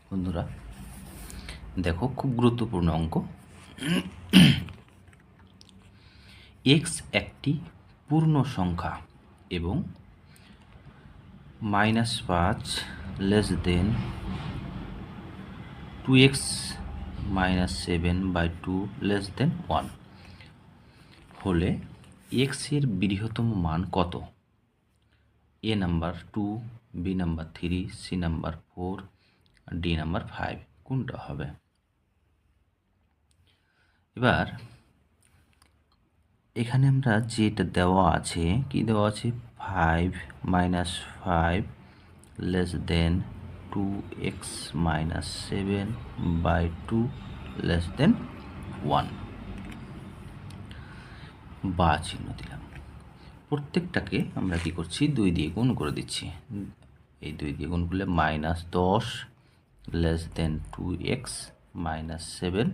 বন্ধুরা দেখো, খুব গুরুত্বপূর্ণ অঙ্ক। এক্স একটি পূর্ণ সংখ্যা এবং -5 less than 2x - 7/2 less than 1 হলে এক্স এর বৃহত্তম মান কত? A number 2, B number 3, C number 4, D number 5 কোনটা হবে? এবার এখানে আমরা যেটা দেওয়া আছে, কি দেওয়া আছে, 5 - 5 less than 2x - 7/2 less than 1 বা চিহ্ন দিলাম। প্রত্যেকটাকে আমরা কি করছি, 2 দিয়ে গুণ করে দিচ্ছি। এই 2 দিয়ে গুণ করলে -10 less than 2x - 7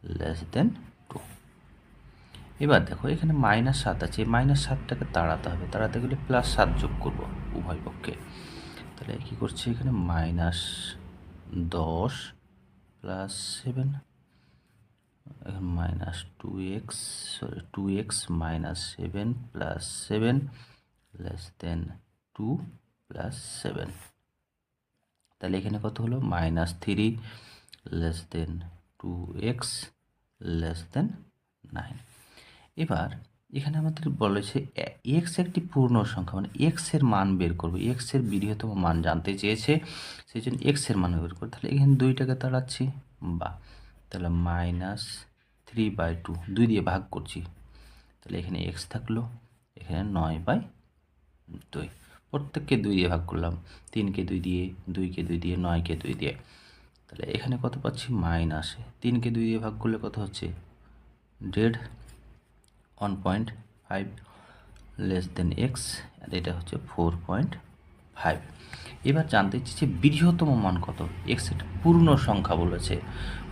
less than 2। এবার দেখো, এখানে -7 আছে, -7টাকে তাড়াতে হবে। তাড়াতে গেলে +7 যোগ করব উভয় পক্ষে। তাহলে কী করছি, এখানে -10 + 7, এখন -2x - 7 + 7 লেস দেন 2 + 7। তাহলে এখানে কত হলো, -3 less than 2x less than 9। এবার এখানে আমাদের বলেছে এক্স একটি পূর্ণ সংখ্যা, মানে এক্স এর মান বের করবে, এক্স এর বৃহত্তম মান জানতে চেয়েছে, সেই জন্য এক্স এর মান বের করবে। তাহলে এখানে 2টাকে তাড়াচ্ছি, বা তাহলে -3/2, 2 দিয়ে ভাগ করছি। তাহলে এখানে এক্স থাকলো, এখানে 9/2। প্রত্যেককে 2 দিয়ে ভাগ করলাম, 3কে 2 দিয়ে, 2কে 2 দিয়ে, 9কে 2 দিয়ে। তাহলে এখানে কত পাচ্ছি, -3কে 2 দিয়ে ভাগ করলে কত হচ্ছে, 1.5 লেস দেন এক্স, আর এটা হচ্ছে 4.5। এবার জানতে চাইছি বৃহত্তম মান কত। এক্স একটা পূর্ণ সংখ্যা বলেছে,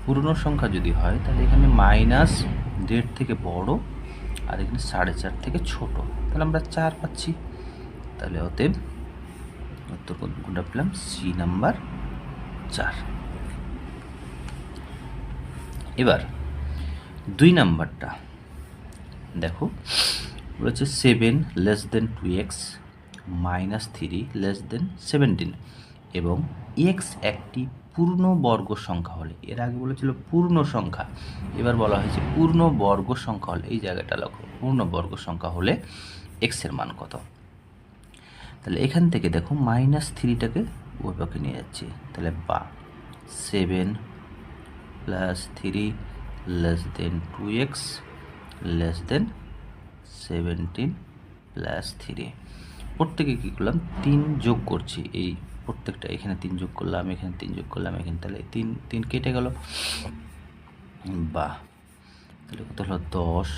পূর্ণ সংখ্যা যদি হয় তাহলে এখানে -1.5 থেকে বড়, আর এখানে 4.5 থেকে ছোট। তাহলে আমরা 4 পাচ্ছি। তাহলে অতএব উত্তর কোনটা পেলাম, সি নাম্বার 4। এবার 2 নাম্বারটা দেখো, বলেছে 7 less than 2x - 3 less than 17 এবং এক্স একটি পূর্ণ বর্গ সংখ্যা হলে, এর আগে বলেছিল পূর্ণ সংখ্যা, এবার বলা হয়েছে পূর্ণ বর্গ সংখ্যা হলে, এই জায়গাটা লক্ষ্য, পূর্ণ বর্গ সংখ্যা হলে এক্স এর মান কত। তাহলে এখান থেকে দেখো -3টাকে ওই পক্ষে নিয়ে যাচ্ছি, তাহলে বা 7 + 3 less than 2x less than 17 + 3। প্রত্যেকে কী করলাম, 3 যোগ করছি, এই প্রত্যেকটা এখানে 3 যোগ করলাম, এখানে 3 যোগ করলাম, এখানে, তাহলে 3 কেটে গেল, বা তাহলে কত হলো 10,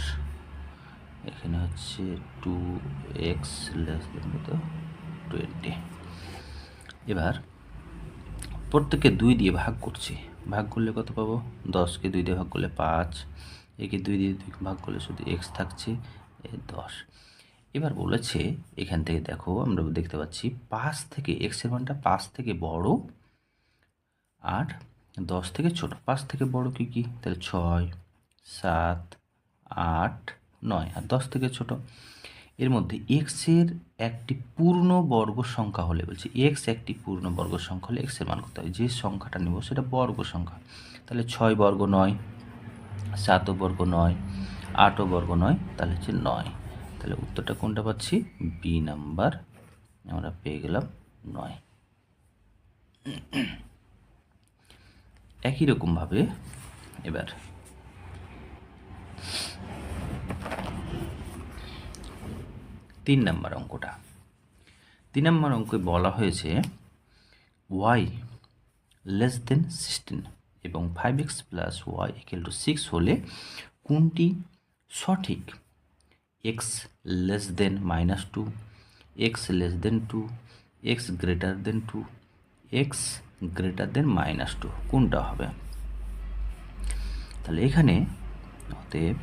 এখানে হচ্ছে 2x লেস দেন কত, 20। এবার প্রত্যেককে 2 দিয়ে ভাগ করছি, ভাগ করলে কত পাবো, 10কে 2 দিয়ে ভাগ করলে 5, একে 2 দিয়ে ভাগ করলে শুধু x থাকছে, 10। এবার বলেছে এখান থেকে দেখো, আমরা দেখতে পাচ্ছি 5 থেকে এক্সের মানটা 5 থেকে বড় আর 10 থেকে ছোট। 5 থেকে বড় কি কি, তাহলে 6, 7, 8, 9, আর 10 থেকে ছোট। এর মধ্যে এক্সের একটি পূর্ণ বর্গ সংখ্যা হলে, বলছি এক্স একটি পূর্ণ বর্গ সংখ্যা হলে এক্সের মান করতে হবে। যে সংখ্যাটা নেব সেটা বর্গ সংখ্যা। তাহলে 6 বর্গ 9, 7 বর্গ 9, 8 বর্গ 9, তাহলে হচ্ছে 9। তাহলে উত্তরটা কোনটা পাচ্ছি, বি নাম্বার আমরা পেয়ে গেলাম 9। একই রকমভাবে এবার 3 নাম্বার অঙ্কটা, 3 নাম্বার অঙ্কে বলা হয়েছে y লেস দেন 16 এবং 5x + y = 6 হলে কোনটি সঠিক। x less than -2, x less than 2, x greater than 2, x greater than -2 কোনটা হবে। তাহলে এখানে অতএব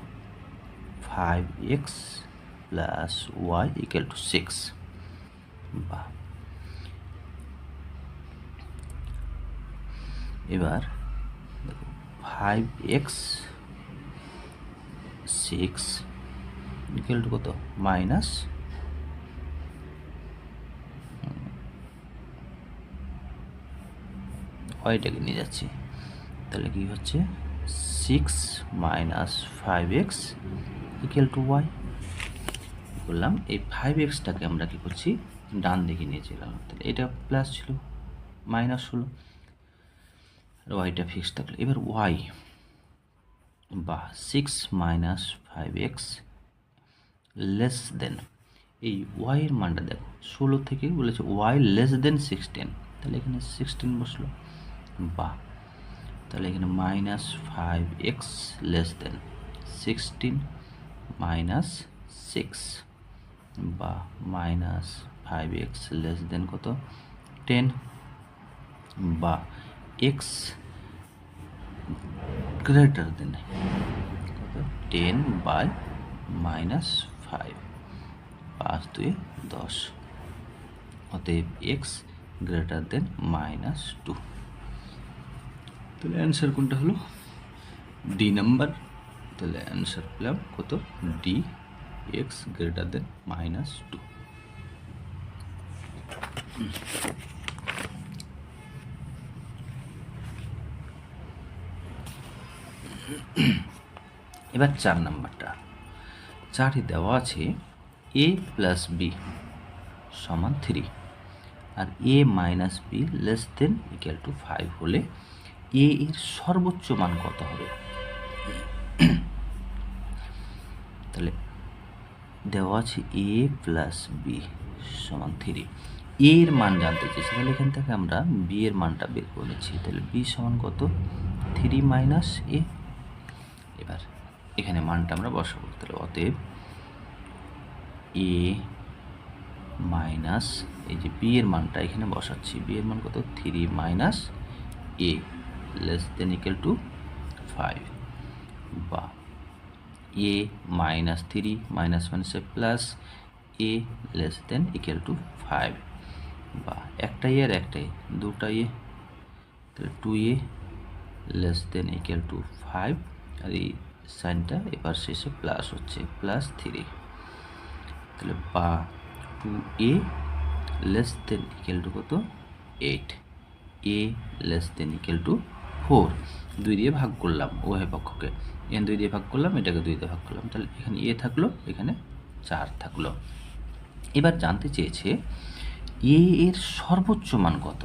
5x + y = 6, বা এবার দেখো 5x 6 ইকুয়াল টু কত মাইনাস ওয়াইটাকে নিয়ে যাচ্ছি, তাহলে কি হচ্ছে 6 minus 5x equal to Y. করলাম এই 5xটাকে আমরা কি করছি ডান দিকে নিয়ে চলাম, তাহলে এটা প্লাস ছিল মাইনাস হলো, ওয়াইটা ফিক্স থাকলো। এবার ওয়াই বা 6 মাইনাস 5x লেস দেন, এই ওয়াই এর মানটা দেখো 16 থেকে বলেছে ওয়াই লেস দেন 16, তাহলে এখানে 16 বসলো, বা তাহলে এখানে minus 5x less than 16 minus 6, বা মাইনাস 5x লেস দেন কত 10, বা x গ্রেটার দেন কত 10 বাই মাইনাস 5, 5 2 10, অতএব x গ্রেটার দেন মাইনাস 2। তাহলে অ্যান্সার কোনটা হলো ডি নাম্বার। তাহলে অ্যান্সার পেলাম কত D, x greater than minus 2। এবার 4 নাম্বারটা, 4 দেওয়া আছে a প্লাস বি সমান 3 আর a minus B less than equal to 5 হলে a এর সর্বোচ্চ মান কত হবে। তাহলে দেওয়া আছে a প্লাস বি সমান 3, a এর মান জানতে চেয়েছি, তাহলে এখান থেকে আমরা b এর মানটা বের করে নিচ্ছি, তাহলে b সমান কত 3 মাইনাস a। এবার এখানে মানটা আমরা বসাবো, তাহলে অতএব a মাইনাস এই যে b এর মানটা এখানে বসাচ্ছি, b এর মান কত 3 minus a less than equal to 5, বা a মাইনাস 3 মাইনাস মাইনাসে plus a less than equal to 5, বা একটা এ আর একটা এ দুটা এ, তাহলে 2a less than equal to 5, আর এই সাইনটা এবার শেষে প্লাস হচ্ছে প্লাস 3, তাহলে বা 2a less than equal two কত 8, a less than equal two 4, 2 দিয়ে ভাগ করলাম উভয় পক্ষকে, এখানে 2 দিয়ে ভাগ করলাম, এটাকে 2 দিয়ে ভাগ করলাম, তাহলে এখানে a থাকলো, এখানে 4 থাকলো। এবার জানতে চেয়েছে a এর সর্বোচ্চ মান কত।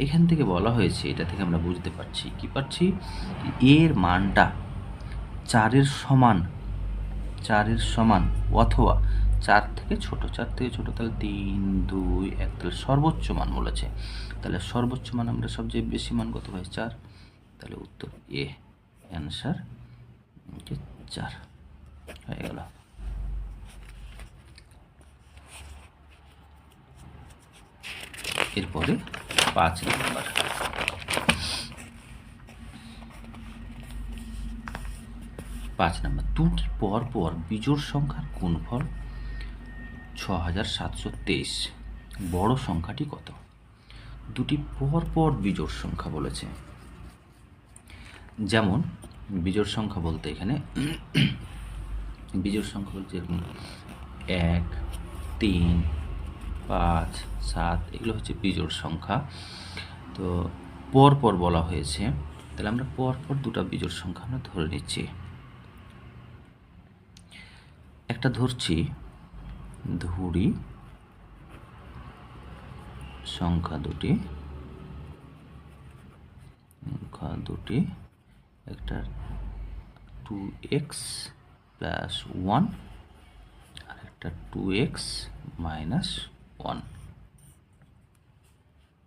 এখান থেকে বলা হয়েছে, এটা থেকে আমরা বুঝতে পারছি কি পাচ্ছি এর মানটা 4-এর সমান, 4-এর সমান অথবা 4 থেকে ছোট, 4 থেকে ছোট, তাহলে 3 2 1, তাহলে সর্বোচ্চ মান বলেছে, তাহলে সর্বোচ্চ মান আমরা সবচেয়ে বেশি মান কত হয় 4, তাহলে উত্তর এ, অ্যান্সার 4 হয়ে গেল। এরপরে 5 নাম্বার, 5 নাম্বার দুটি পর পর বিজোড় সংখ্যার গুণফল 6723, বড় সংখ্যাটি কত। দুটি পর পর বিজোড় সংখ্যা বলেছে, যেমন বিজোড় সংখ্যা বলতে এখানে বিজোড় সংখ্যা বলতে এরকম 1 3 5 7 এগুলো হচ্ছে বিজোড় সংখ্যা। তো পর পর বলা হয়েছে, তাহলে আমরা পর পর দুটো বিজোড় সংখ্যা আমরা ধরে নিচ্ছি। একটা ধরছি ধরি সংখ্যা দুটি, একটা 2x প্লাস 1 আর একটা 2x মাইনাস 1,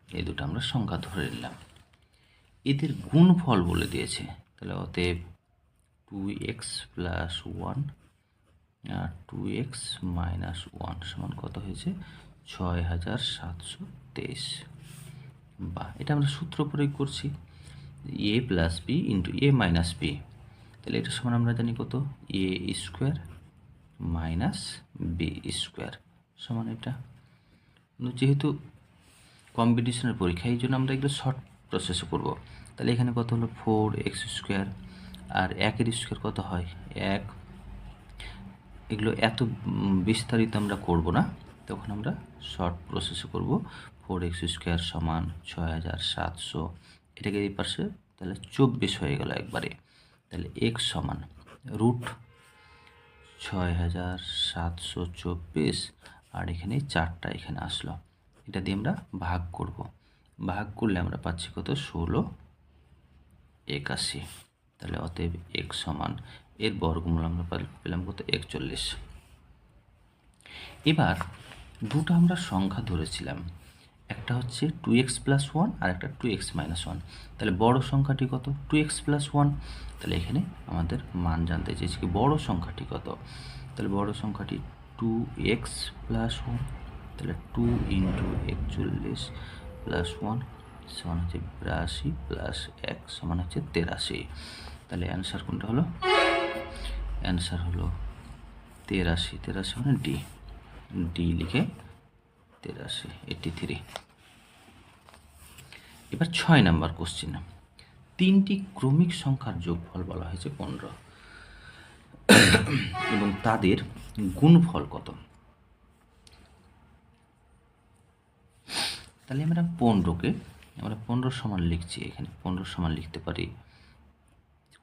এই দুটো আমরা সংখ্যা ধরে নিলাম। এদের গুণফল বলে দিয়েছে, তাহলে অতএব 2x প্লাস 1 আর 2x মাইনাস 1 সমান কত হয়েছে 6723, বা এটা আমরা সূত্র প্রয়োগ করছি a plus B into A minus B, তাহলে এটা সমান আমরা জানি কত A square minus B square সমান এটা। যেহেতু কম্পিটিশনের পরীক্ষা এই জন্য আমরা এগুলো প্রসেসে করব। তাহলে এখানে কত হলো 4x স্কোয়ার, আর 1-এর স্কোয়ার কত হয় 1। এগুলো এত বিস্তারিত আমরা করব না, তখন আমরা শর্ট প্রসেসে করব। 4x স্কোয়ার সমান 6700, এটাকে এই পাশে তাহলে 24 হয়ে গেল একবারে। তাহলে x সমান রুট 6724, আর এখানে 4টা এখানে আসলো, এটা দিয়ে আমরা ভাগ করব। ভাগ করলে আমরা পাচ্ছি কত 1681। তাহলে অতএব x সমান এর বর্গমূল আমরা পেলাম কত 41। এবার দুটো আমরা সংখ্যা ধরেছিলাম, একটা হচ্ছে 2x + 1 আর একটা 2x - 1। তাহলে বড় সংখ্যাটি কত 2x + 1। তাহলে এখানে আমাদের মান জানতে চেয়েছি কি বড় সংখ্যাটি কত। তাহলে বড় সংখ্যাটি 2x + 1, তাহলে 2 × 41 + 1 সমান হচ্ছে 82 + 1 সমান হচ্ছে 83। তাহলে অ্যান্সার কোনটা হলো, অ্যান্সার হলো 83। 83 মানে ডি, ডি লিখে 83 83। এবার 6 নাম্বার কোশ্চেন, তিনটি ক্রমিক সংখ্যার যোগফল বলা হয়েছে 15 এবং তাদের গুণফল কত। তাহলে আমরা 15কে আমরা 15 সমান লিখছি, এখানে 15 সমান লিখতে পারি,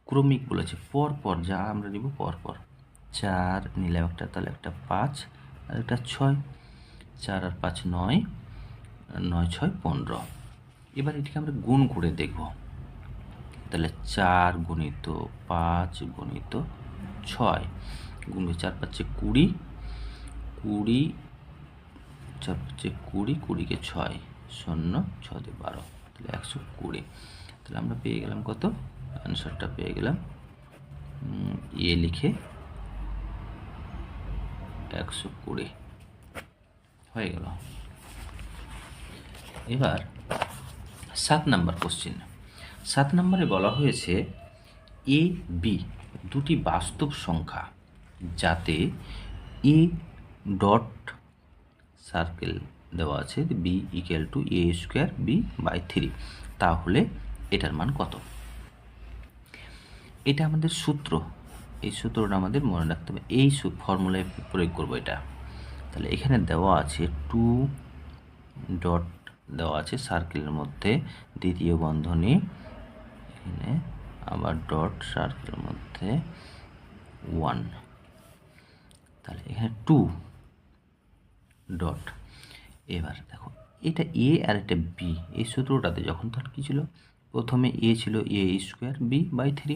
ক্রমিক বলেছে পরপর যা আমরা নিব পরপর। 4 নিলাম একটা, তাহলে একটা 5 আর একটা 6, 4 আর 5 9, 9 6 15। এবার এটিকে আমরা গুণ করে দেখব। তাহলে 4 × 5 × 6 গুণ 4 × 5 = 20, 20 4 × 5 = 20, 20 কে 6 0 6 দিয়ে 12, তাহলে 120। তাহলে আমরা পেয়ে গেলাম কত, অ্যান্সারটা পেয়ে গেলাম এ লিখে 120 হয়ে গেল। এবার 7 নাম্বার কোশ্চেন, 7 নম্বরে বলা হয়েছে এ বি দুটি বাস্তব সংখ্যা যাতে এ ডট সার্কেল দেওয়া আছে B equal to a square b/3, তাহলে এটার মান কত। এটা আমাদের সূত্র, এই সূত্রটা আমাদের মনে রাখতে হবে, এই ফর্মুলায় প্রয়োগ করব এটা। তাহলে এখানে দেওয়া আছে 2 ডট দেওয়া আছে সার্কেলের মধ্যে, দ্বিতীয় বন্ধনী এখানে আবার ডট, সার্কেলের মধ্যে 1, তাহলে এখানে 2 ডট। এবার দেখো এটা এ আর এটা বি, এই সূত্রটাতে যখন তখন কী ছিল, প্রথমে এ ছিল a স্কোয়ার b/3,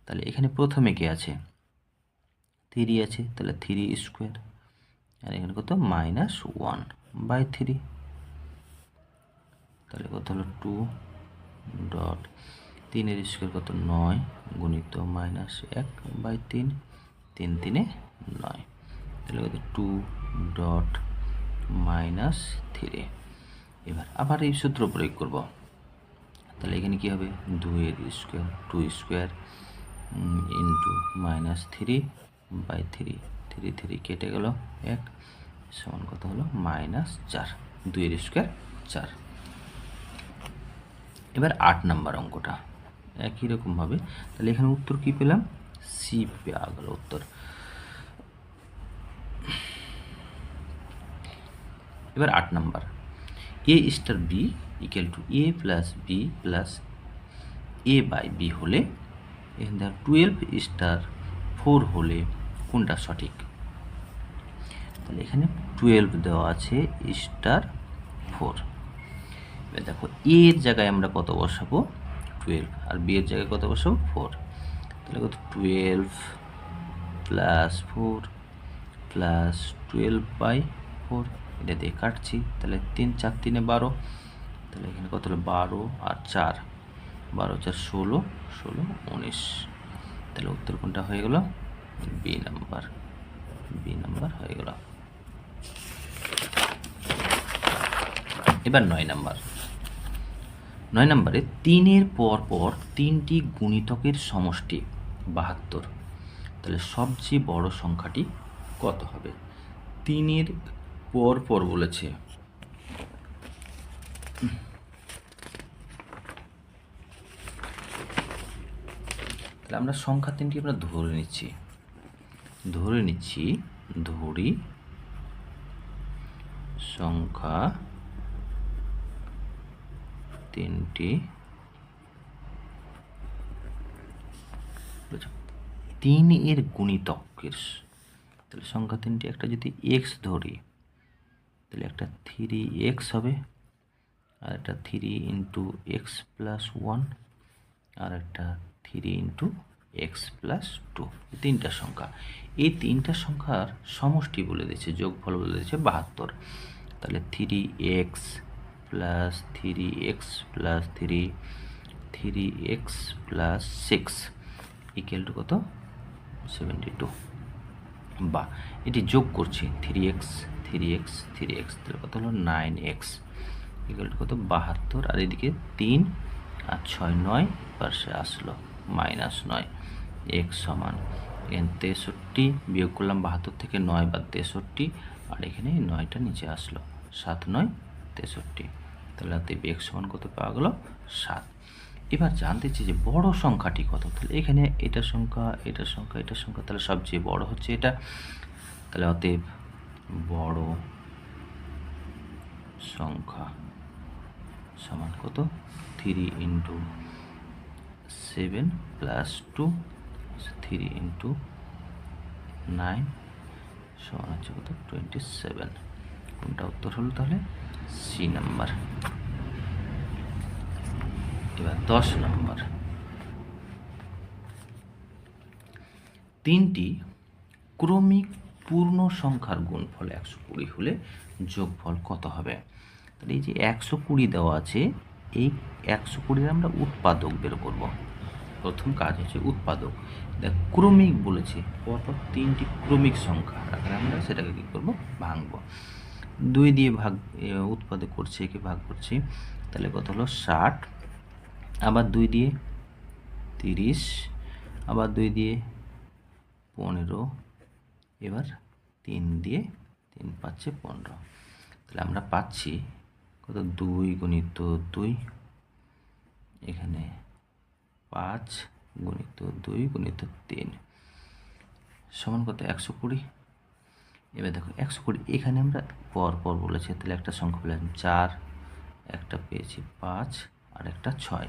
তাহলে এখানে প্রথমে কে আছে 3 আছে, তাহলে 3 স্কোয়ার, আর এখানে কত -1/3, তাহলে কত হলো 2 ডট 3 এর স্কোয়ার কত 9 গুণিত -1/3, 3 3 9, তাহলে কত 2 ডট -3। এবার আবার এই সূত্র প্রয়োগ করব। তাহলে এখানে কী হবে 2 এর স্কোয়ার 2 স্কোয়ার ইন্টু -3/3, 3 3 কেটে গেল 1 সমান কত হলো -4, 2 এর স্কোয়ার 4। এবার 8 নাম্বার অঙ্কটা একই রকমভাবে, তাহলে এখানে উত্তর কী পেলাম, সি পেয়ে গেল উত্তর। এবার 8 number, a star b equal to a plus b plus a/b হলে এখানে 12 স্টার 4 হলে কোনটা সঠিক। তাহলে এখানে 12 দেওয়া আছে স্টার 4। এবার দেখো a এর জায়গায় আমরা কত বসাবো 12, আর b এর জায়গায় কত বসাবো 4, তাহলে কত 12 প্লাস 4 প্লাস 12/4, এটা দিয়ে কাটছি, তাহলে 3 4 3 12, তাহলে এখানে কত হলো 12 আর 4, 12 4 16 16 19, তাহলে উত্তর কোনটা হয়ে গেল বি নাম্বার, বি নাম্বার হয়ে গেল। এবার 9 নাম্বার, 9 নম্বরে 3 এর পর পর 3টি গুণিতকের সমষ্টি 72, তাহলে সবচেয়ে বড় সংখ্যাটি কত হবে। 3 এর পর পর বলেছে, তাহলে আমরা সংখ্যা তিনটি আমরা ধরে নিচ্ছি, ধরি সংখ্যা তিনটি 3 এর গুণিতকের, তাহলে সংখ্যা তিনটি একটা যদি এক্স ধরি তাহলে একটা 3x হবে, আর একটা 3 ইন্টু এক্স প্লাস 1, আর একটা 3 ইন্টু এক্স প্লাস 2। তিনটা সংখ্যা, এই তিনটা সংখ্যার সমষ্টি বলে দিয়েছে, যোগফল বলে দিয়েছে 72। তাহলে 3x plus 3x plus 3x plus 6 equal to কত? 72। বা এটি যোগ করছি 3x, তাহলে কত হলো 9x ইকুয়াল টু কত? 72। আর এদিকে 3 আর 6 9 পাশে আসলো -9, x সমান এখানে 63, বিয়োগ করলাম 72 থেকে 9 বাদ 63, আর এখানে 9টা নিচে আসলো, 7 9 63। তাহলে অতএব x সমান কত পাওয়া গেল? 7। এবার জানতে চাই যে বড় সংখ্যাটি কত। তাহলে এখানে এটা সংখ্যা, তাহলে সবচেয়ে বড় হচ্ছে এটা। তাহলে অতএব বড় সংখ্যা সমান কত? 3 ইন্টু 7 প্লাস 2, 3 ইন্টু 9 সমান হচ্ছে কত? 27। কোনটা উত্তর হলো তাহলে? C number. এবার 10 নম্বর, তিনটি ক্রমিক পূর্ণ সংখ্যার গুণফল 120 হলে যোগফল কত হবে? তাহলে এই যে 120 দেওয়া আছে, এই 120 আমরা উৎপাদক বের করব। প্রথম কাজ হচ্ছে উৎপাদক। দেখ ক্রমিক বলেছে, পরপর তিনটি ক্রমিক সংখ্যা রাখলে আমরা সেটাকে কী করবো? ভাঙবো। 2 দিয়ে ভাগ উৎপাদক করছি, একে ভাগ করছি, তাহলে কত হলো? 60। আবার 2 দিয়ে 30, আবার 2 দিয়ে 15, এবার 3 দিয়ে 3 পাচ্ছে 15। তাহলে আমরা পাচ্ছি কত? 2 গুণিত 2, এখানে 5 গুণিত 2 গুণিত 3 সমান কত? 120। এবার দেখো 120 এখানে আমরা পর বলেছি, তাহলে একটা সংখ্যা পেলাম 4, একটা পেয়েছি 5, আর একটা 6।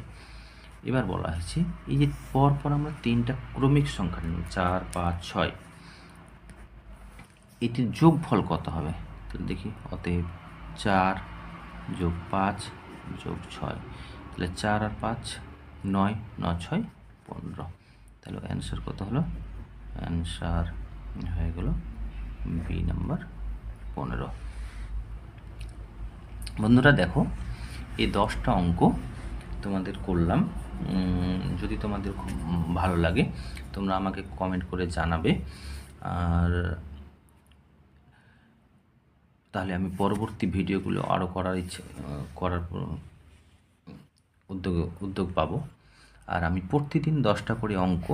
এবার বলা হয়েছে এই যে পরপর আমরা তিনটা ক্রমিক সংখ্যা নিই, 4 5 6, এটির যোগফল কত হবে? তাহলে দেখি, অতএব 4 যোগ 5 যোগ 6, তাহলে 4 আর 5 9, 9 6 15। তাহলে অ্যান্সার কত হলো? অ্যান্সার হয়ে গেল বি নাম্বার 15। বন্ধুরা দেখো, এই 10টা অঙ্ক তোমাদের করলাম। যদি তোমাদের খুব ভালো লাগে তোমরা আমাকে কমেন্ট করে জানাবে, আর তাহলে আমি পরবর্তী ভিডিওগুলো আরও করার উদ্যোগ পাবো। আর আমি প্রতিদিন 10টা করে অঙ্ক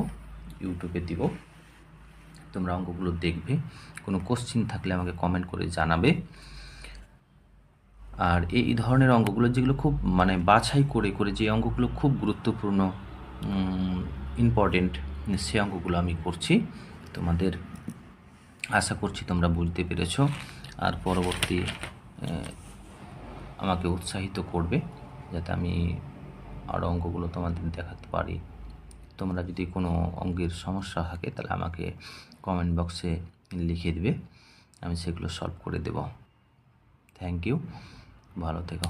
ইউটিউবে দিব, তোমরা অঙ্কগুলো দেখবে। কোনো কোশ্চিন থাকলে আমাকে কমেন্ট করে জানাবে। আর এই ধরনের অঙ্কগুলো যেগুলো খুব মানে বাছাই করে যে অঙ্কগুলো খুব গুরুত্বপূর্ণ, ইম্পর্টেন্ট, সে অঙ্কগুলো আমি করছি। তোমাদের আশা করছি তোমরা বুঝতে পেরেছো, আর পরবর্তী আমাকে উৎসাহিত করবে যাতে আমি আরও অঙ্কগুলো তোমাদের দেখাতে পারি। তোমরা যদি কোনো অঙ্কের সমস্যা থাকে তাহলে আমাকে কমেন্ট বক্সে লিখে দেবে, আমি সেগুলো সলভ করে দেব। থ্যাংক ইউ, ভালো থেকো।